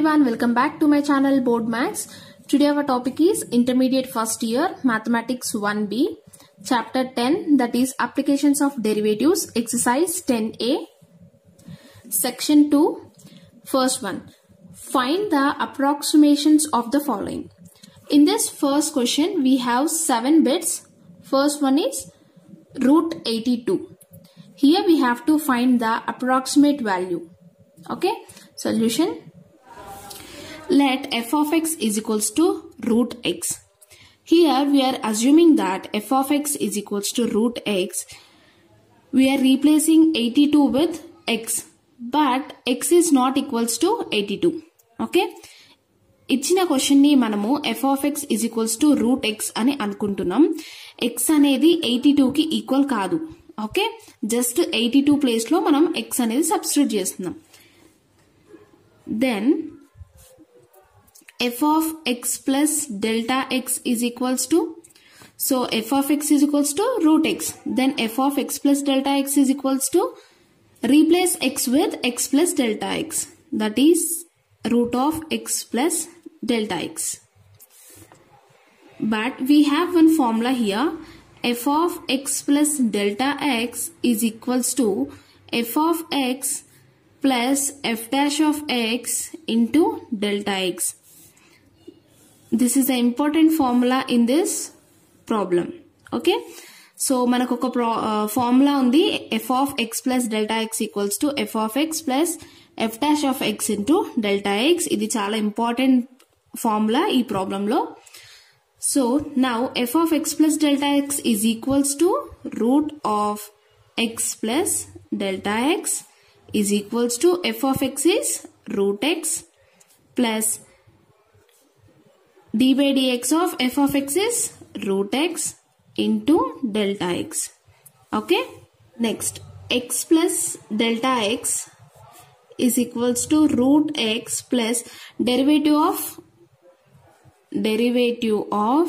everyone, welcome back to my channel Board Maths. Today our topic is Intermediate First Year Mathematics 1B, Chapter 10, that is Applications of Derivatives, Exercise 10A, Section 2, First one. Find the approximations of the following. In this first question, we have 7 bits. First one is root 82. Here we have to find the approximate value. Okay, solution. Let f of x is equals to root x. Here we are assuming that f of x is equals to root x. We are replacing 82 with x, but x is not equals to 82. Okay. ఇచ్చిన question ని మనము f of x is equals to root x అని అనుకుంటున్నాం. x అనేది 82 కి equal కాదు. Okay, just 82 place లో మనం x అనేది సబ్స్టిట్యూట్ చేస్తున్నాం. Then f of x plus delta x is equals to, so f of x is equals to root x. Then f of x plus delta x is equals to, replace x with x plus delta x. That is root of x plus delta x. But we have one formula here. F of x plus delta x is equals to f of x plus f dash of x into delta x. This is an important formula in this problem. Okay. So మనకు ఒక formula ఉంది. f of x plus delta x equals to f of x plus f dash of x into delta x. ఇది చాలా important formula ఈ problem లో. So now f of x plus delta x is equals to root of x plus delta x is equals to f of x is root x plus d by dx of f of x is root x into delta x. Okay. Next, x plus delta x is equals to root x plus derivative of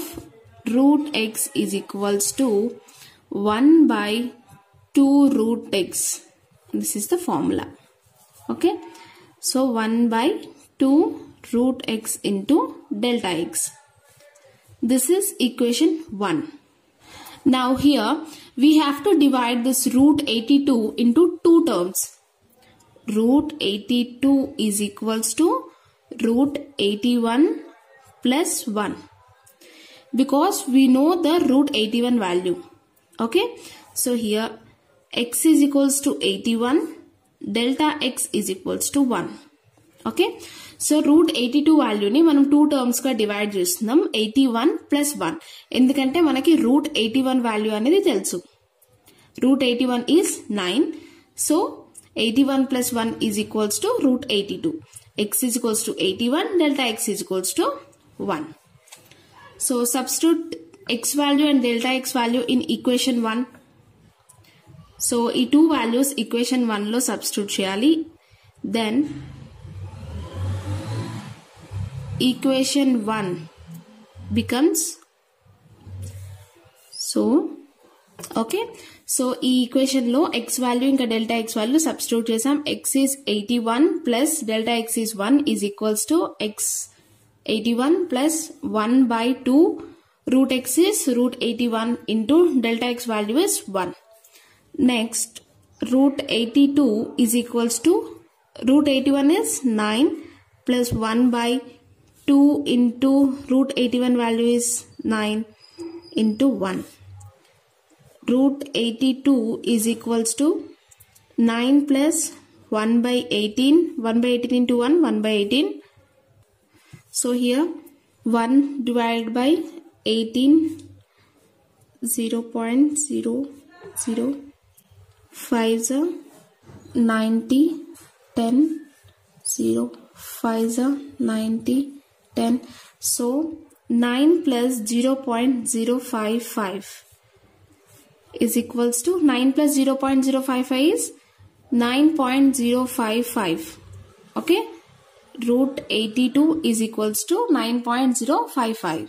root x is equals to 1 by 2 root x. This is the formula. Okay. So 1 by 2 root x into delta x. This is equation 1. Now here we have to divide this root 82 into 2 terms. Root 82 is equals to root 81 plus 1. Because we know the root 81 value. Okay. So here x is equals to 81. Delta x is equals to 1. Okay. So root 82 value ni manam 2 terms ga divide చేస్తున్నాం. 81 plus 1. ఎందుకంటే మనకి root 81 value అనేది తెలుసు. Root 81 is 9. So 81 plus 1 is equals to root 82. X is equals to 81. Delta x is equals to 1. So substitute x value and delta x value in equation 1. So ఈ 2 values equation 1 లో substitute చేయాలి. Then equation 1 becomes, so okay, so ఈ equation లో x value ఇంకా delta x value substitute చేసాం. x is 81 plus delta x is 1 is equals to x 81 plus 1 by 2 root x is root 81 into delta x value is 1. Next, root 82 is equals to, root 81 is 9 plus 1 by 2 into root 81 value is 9 into 1. Root 82 is equals to 9 plus 1 by 18. 1 by 18 into 1, 1 by 18. So here 1 divided by 18, 0.00, 5 90, 10, 0, 5 90, 10. So 9 plus 0.055 is equals to, 9 plus 0.055 is 9.055. Okay. Root 82 is equals to 9.055.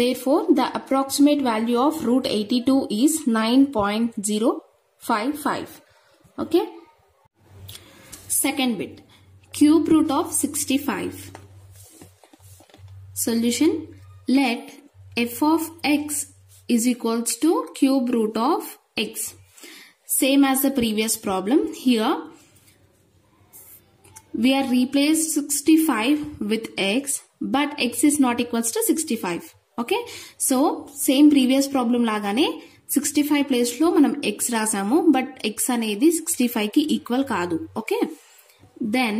Therefore, the approximate value of root 82 is 9.055. Okay. Second bit. cube root of 65. Solution. Let f of x is equals to cube root of x. Same as the previous problem. Here we are replaced 65 with x, but x is not equals to 65. Okay. So same previous problem lagane 65 place lo manam x rasamu, but x anedi 65 ki equal kaadu. Okay. Then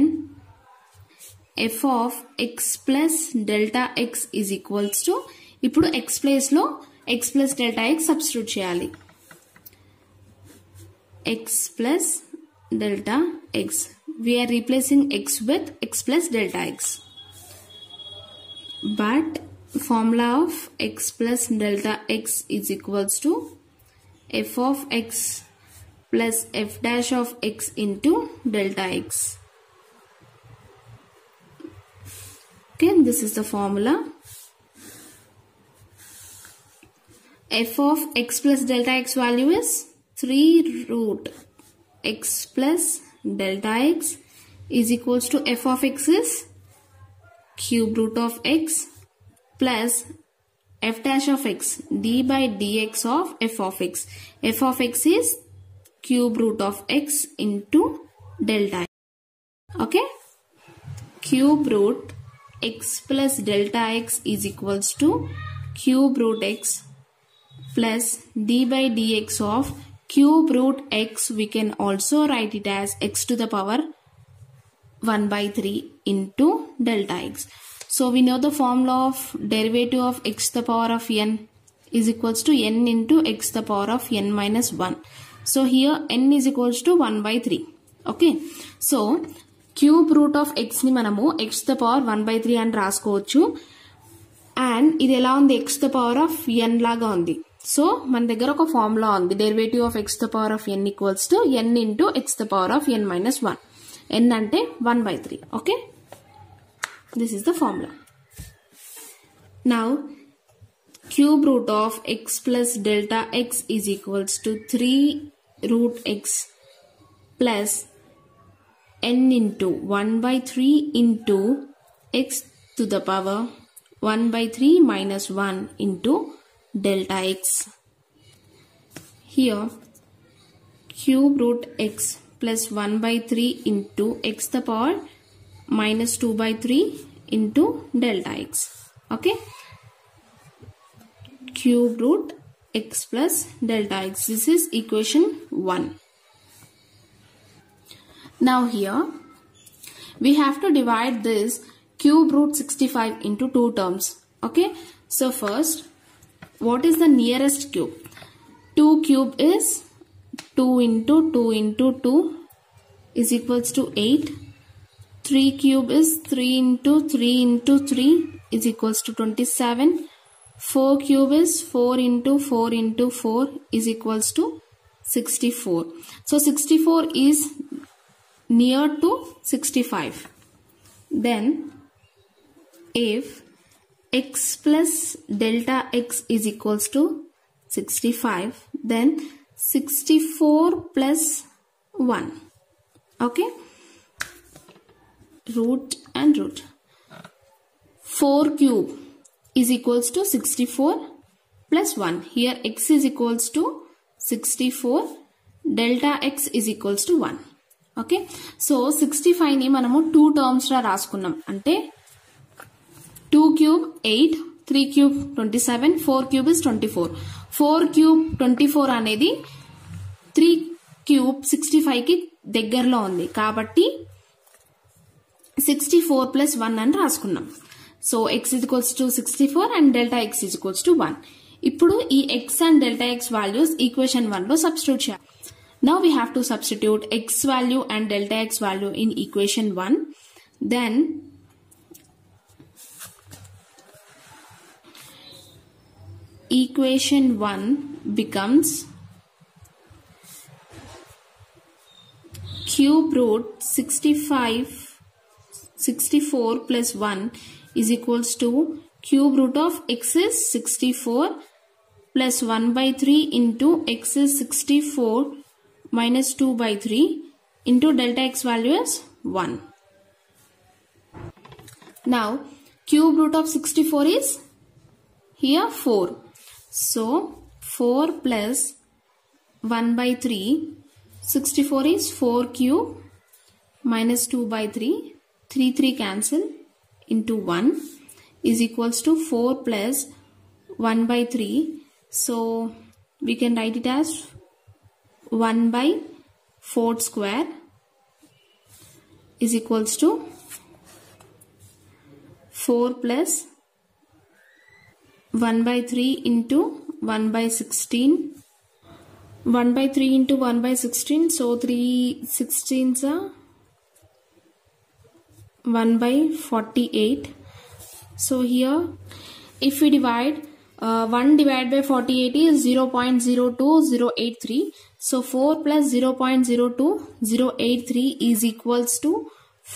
f of x plus delta x is equals to, ఇప్పుడు x place లో x plus delta x substitute చేయాలి. x plus delta x. We are replacing x with x plus delta x. But formula of x plus delta x is equals to f of x plus f dash of x into delta x. Okay, this is the formula. F of x plus delta x value is 3 root x plus delta x is equals to f of x is cube root of x plus f dash of x d by dx of f of x. F of x is cube root of x into delta x. Okay, cube root x plus delta x is equals to cube root x plus d by dx of cube root x. We can also write it as x to the power 1 by 3 into delta x. So we know the formula of derivative of x to the power of n is equals to n into x to the power of n minus 1. So here n is equals to 1 by 3. Okay. So cube root of x ni manamu x to the power 1 by 3 అని రాసుకోవచ్చు. And ఇది ఎలా ఉంది, x to the power of n లాగా ఉంది. So మన దగ్గర ఒక ఫార్ములా ఉంది, derivative of x to the power of n equals to n into x to the power of n minus 1. n అంటే 1 by 3. Okay, this is the formula. Now cube root of x plus delta x is equals to 3 root x plus n into 1 by 3 into x to the power 1 by 3 minus 1 into delta x. Here cube root x plus 1 by 3 into x to the power minus 2 by 3 into delta x. Okay, cube root x plus delta x. This is equation 1. Now here we have to divide this cube root 65 into two terms. Okay, so first, what is the nearest cube? 2 cube is 2 into 2 into 2 is equals to 8. 3 cube is 3 into 3 into 3 is equals to 27. 4 cube is 4 into 4 into 4 is equals to 64. So 64 is near to 65. Then if x plus delta x is equals to 65, then 64 plus 1. Okay, root and root. 4 cube is equals to 64 plus 1. Here x is equals to 64, delta x is equals to 1. Okay, so 65 ని మనము 2 terms లా రాసుకున్నాం. అంటే 2 cube 8, 3 cube 27, 4 cube is 24. 4 cube 24 అనేది 3 cube 65 కి దగ్గరలో ఉంది కాబట్టి 64 plus 1 అని రాసుకున్నాం. So x is equals to 64 and delta x is equals to 1. ఇప్పుడు ఈ x and delta x values equation 1 లో సబ్స్టిట్యూట్ చేయాలి. Now we have to substitute x value and delta x value in equation 1. Then equation 1 becomes cube root 64 plus 1 is equals to cube root of x is 64 plus 1 by 3 into x is 64 minus 2 by 3 into delta x value is 1. Now cube root of 64 is here 4. So 4 plus 1 by 3. 64 is 4 cube minus 2 by 3. 3 cancel into 1 is equals to 4 plus 1 by 3. So we can write it as 1 by 4 square is equals to 4 plus 1 by 3 into 1 by 16. 1 by 3 into 1 by 16. So 3 16s are 1 by 48. So here if we divide 1 divided by 48 is 0.02083. So 4 plus 0.02083 is equals to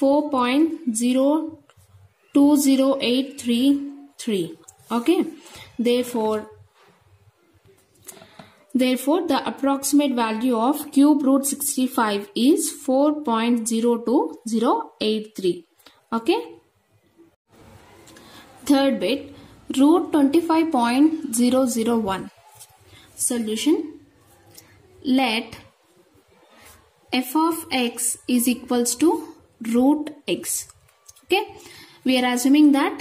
4.020833. Okay. Therefore the approximate value of cube root 65 is 4.02083. Okay. Third bit, root 25.001. Solution. Let f of x is equals to root x. Okay. We are assuming that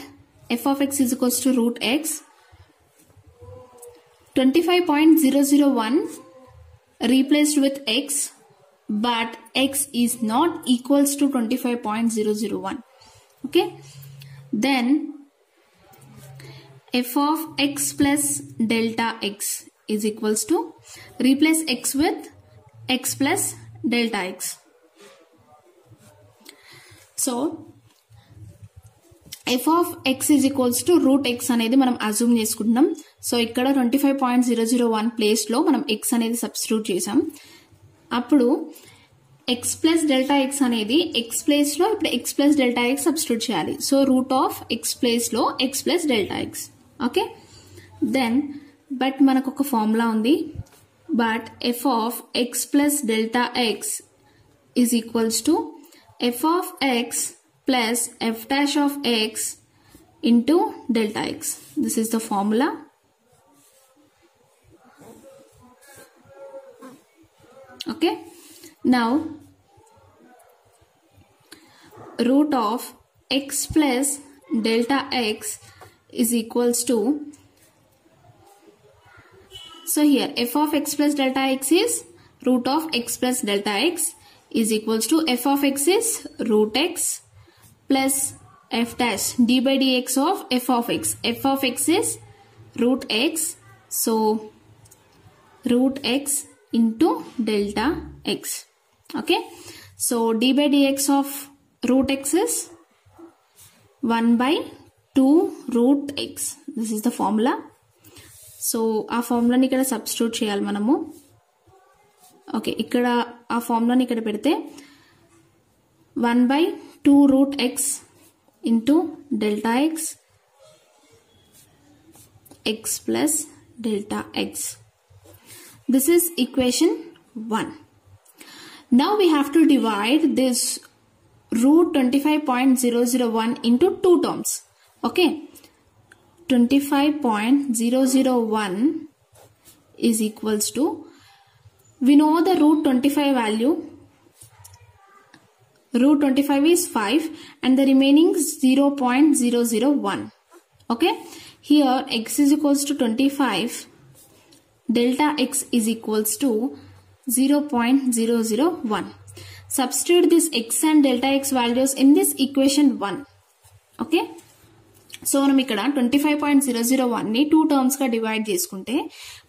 f of x is equals to root x. 25.001 replaced with x, but x is not equals to 25.001. Okay. Then f of x plus delta x is equals to, replace x with x plus delta x. So f of x is equals to root x అనేది మనం assume చేసుకుంటున్నాం. So ఇక్కడ 25.001 place లో మనం x అనేది substitute చేసాం. అప్పుడు x plus delta x అనేది x ప్లేస్ లో ఇప్పుడు x plus delta x substitute చేయాలి. So root of x place లో x plus delta x. Okay. Then but మనకు ఒక ఫార్ములా ఉంది. But f of x plus delta x is equals to f of x plus f dash of x into delta x. This is the formula. Okay. Now root of x plus delta x is equals to, so here f of x plus delta x is root of x plus delta x is equals to f of x is root x plus f dash d by dx of f of x. F of x is root x. So root x into delta x. Okay. So d by dx of root x is 1 by 2 root x. This is the formula. So ఆ ఫార్ములాని ఇక్కడ substitute చేయాలి మనము. Okay. ఇక్కడ ఆ ఫార్ములాని ఇక్కడ పెడితే 1 by 2 root x into delta x, x plus delta x. This is equation 1. Now we have to divide this root 25.001 into two terms. Okay. 25.001 is equals to, we know the root 25 value. Root 25 is 5 and the remaining 0.001. Okay. Here x is equals to 25. Delta x is equals to 0.001. Substitute this x and delta x values in this equation 1. Okay. So మనం ఇక్కడ 25.001 ని 2 terms గా divide చేసుకుంటే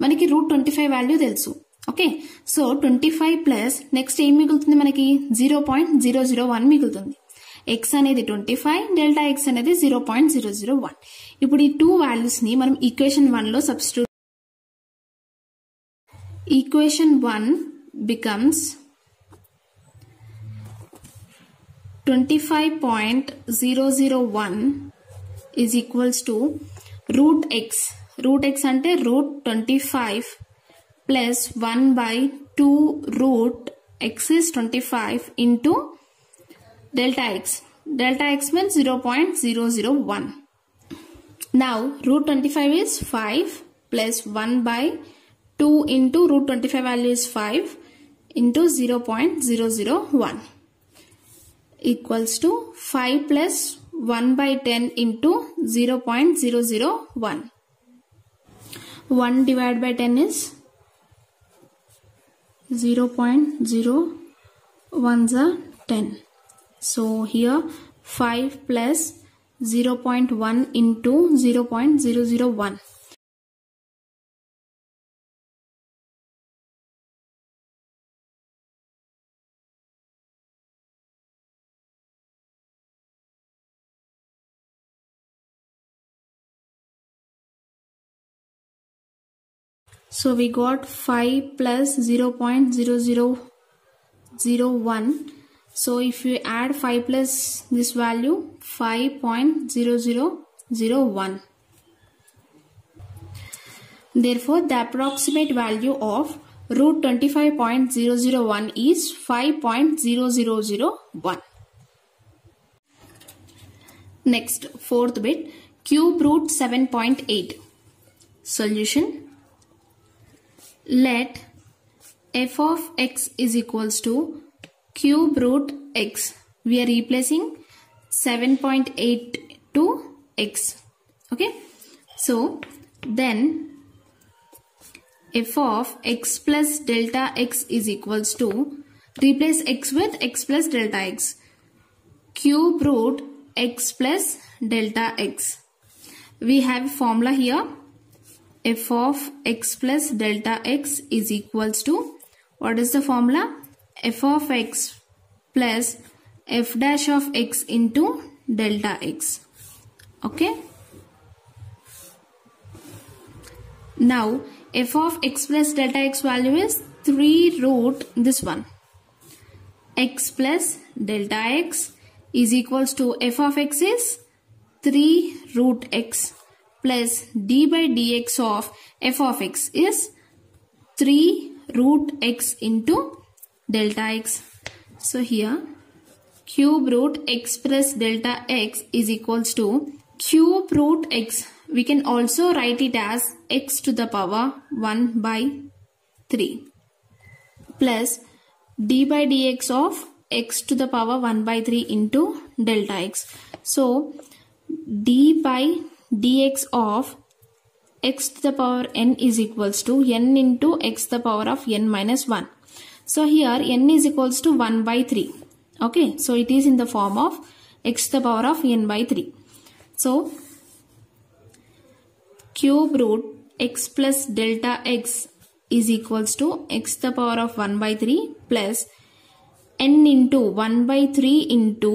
మనకి route 25 value తెలుసు. Okay. So 25 plus next ఏం మిగులుతుంది మనకి 0.001 మిగులుతుంది. x అనేది 25, డెల్టా x అనేది 0.001. ఇప్పుడు ఈ 2 వాల్యూస్ ని మనం ఈక్వేషన్ 1 లో substitute. Equation 1 becomes 25.001 is equals to root x. Root x అంటే root 25 plus 1 by 2 root x is 25 into delta x. delta x means 0.001. Now root 25 is 5 plus 1 by 2 into root 25 value is 5 into 0.001 equals to 5 plus 1 by 10 into 0.001. 1 divided by 10 is 0.01 10. So here 5 plus 0.1 into 0.001. So we got 5 plus 0.0001. So if you add 5 plus this value, 5.0001. Therefore, the approximate value of root 25.001 is 5.0001. Next, fourth bit, cube root 7.8. Solution. Let f of x is equals to cube root x. We are replacing 7.8 to x. Okay. So then f of x plus delta x is equals to, replace x with x plus delta x. Cube root x plus delta x. We have a formula here. F of x plus delta x is equals to, what is the formula? F of x plus f dash of x into delta x. Okay. Now f of x plus delta x value is 3 root this one. X plus delta x is equals to f of x is 3 root x plus d by dx of f of x is 3 root x into delta x. So here cube root x plus delta x is equals to cube root x. We can also write it as x to the power 1 by 3 plus d by dx of x to the power 1 by 3 into delta x. So d by dx of x to the power n is equals to n into x to the power of n minus 1. So here n is equals to 1 by 3. Okay, so it is in the form of x to the power of n by 3. So cube root x plus delta x is equals to x to the power of 1 by 3 plus n into 1 by 3 into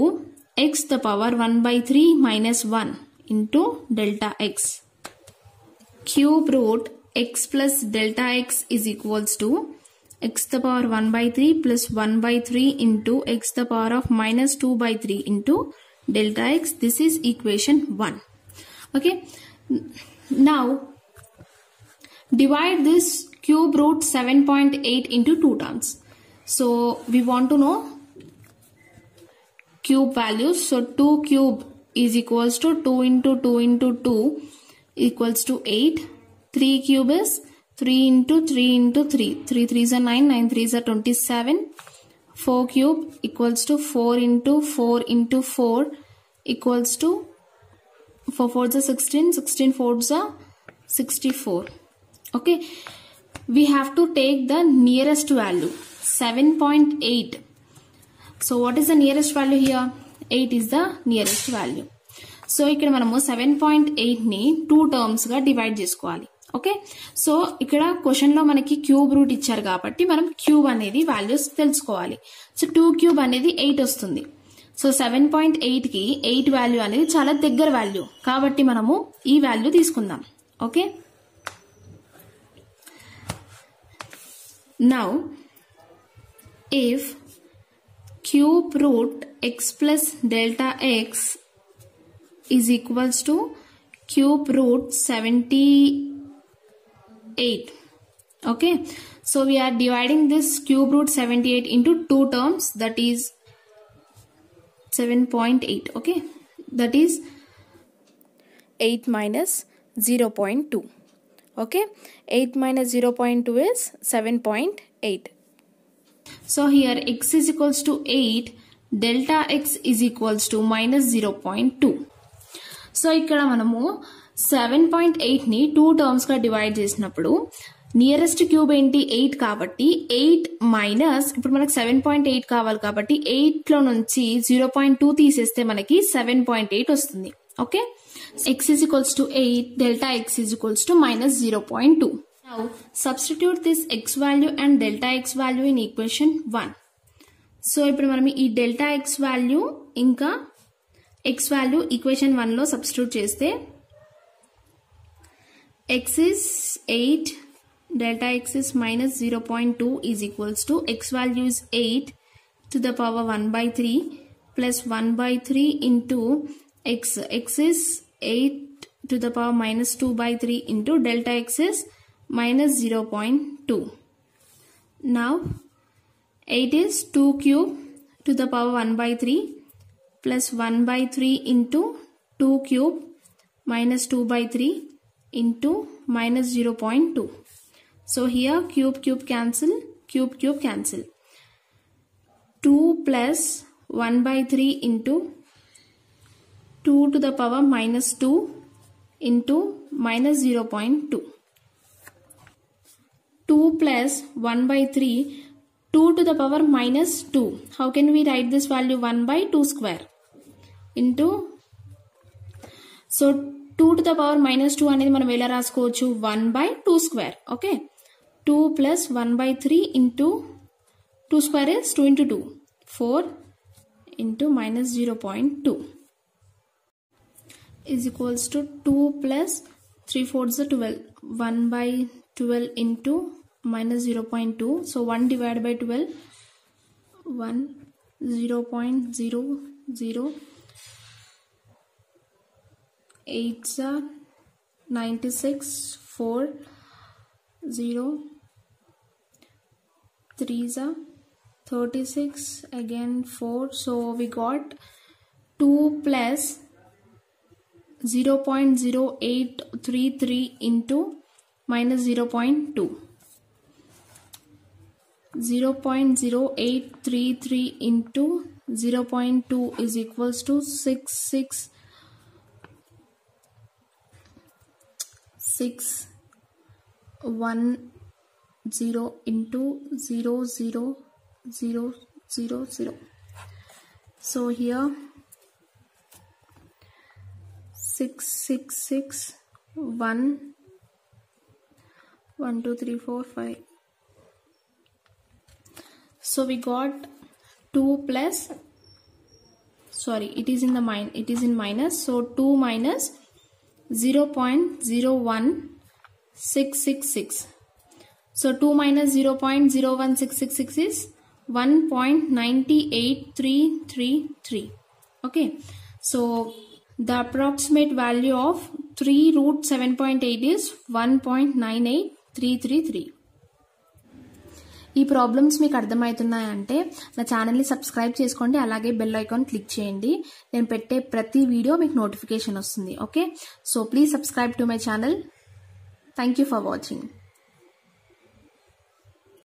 x to the power 1 by 3 minus 1 into delta x. Cube root x plus delta x is equals to x to the power 1 by 3 plus 1 by 3 into x to the power of minus 2 by 3 into delta x. This is equation 1. Okay. Now divide this cube root 7.8 into 2 terms. So we want to know cube values. So 2 cube is equals to 2 into 2 into 2 equals to 8. 3 cube is 3 into 3 into 3. 3 3s are 9, 9 3s are 27. 4 cube equals to 4 into 4 into 4 equals to 4 4s are 16, 16 4s are 64. Okay. We have to take the nearest value, 7.8. So what is the nearest value here? 8 is the nearest value. So ఇక్కడ మనము 7.8 ని 2 terms గా divide చేసుకోవాలి. Okay. So ఇక్కడ question లో మనకి cube root ఇచ్చారు కాబట్టి మనం క్యూబ్ అనేది వాల్యూస్ తెలుసుకోవాలి. సో 2 క్యూబ్ అనేది 8 వస్తుంది. సో 7.8 కి 8 వాల్యూ అనేది చాలా దగ్గర వాల్యూ కాబట్టి మనము ఈ వాల్యూ తీసుకుందాం. Okay. Now if cube root x plus delta x is equals to cube root 78. Okay. So we are dividing this cube root 78 into 2 terms, that is 7.8. Okay, that is 8 minus 0.2. Okay, 8 minus 0.2 is 7.8. So here x is equals to 8, delta x is equals to minus 0.2. So ఇక్కడ మనము 7.8 ని 2 terms గా divide చేసినప్పుడు nearest cube ఏంటి 8 కాబట్టి 8 minus ఇప్పుడు మనకు 7.8 కావాలి కాబట్టి 8 లో నుంచి 0.2 తీసేస్తే మనకి 7.8 వస్తుంది. Okay, x is equals to 8, delta x is equals to minus 0.2. Now substitute this x value and delta x value in equation 1. So ఇప్పుడు మనం ఈ delta x value ఇంకా x value equation 1 లో substitute చేస్తే x is 8, delta x is minus 0.2 is equals to x value is 8 to the power 1 by 3 plus 1 by 3 into x is 8 to the power minus 2 by 3 into delta x is minus 0.2. Now 8 is 2 cube to the power 1 by 3 plus 1 by 3 into 2 cube minus 2 by 3 into minus 0.2. So here cube cancel, cube cancel. 2 plus 1 by 3 into 2 to the power minus 2 into minus 0.2. 2 plus 1 by 3, 2 to the power minus 2. How can we write this value? 1 by 2 square into, so 2 to the power minus 2 అనేది మనం ఎలా రాసుకోవచ్చు? 1 by 2 square. Okay, 2 plus 1 by 3 into 2 square is 2 into 2, 4 into minus 0.2 is equals to 2 plus 3/4 is 12. 1 by 12 into minus 0.2. So 1 divided by 12, 1, 0.00, 8s are 96, 4, 0, 3s are 36, again 4. So we got 2 plus 0.0833 into minus 0.2. 0.0833 into 0.2 is equals to 6610 into 00000. So here 6661 1 2 3 4 5. So we got 2 plus, sorry, it is in minus, so 2 minus 0.01666. So 2 minus 0.01666 is 1.98333. Okay, so the approximate value of 3 root 7.8 is 1.98333. ఈ problems మీకు అర్థమవుతున్నాయంటే నా ఛానల్ని subscribe చేసుకోండి, అలాగే bell icon click చేయండి. నేను పెట్టే ప్రతి వీడియో మీకు నోటిఫికేషన్ వస్తుంది. Okay, so please subscribe to my channel. Thank you for watching.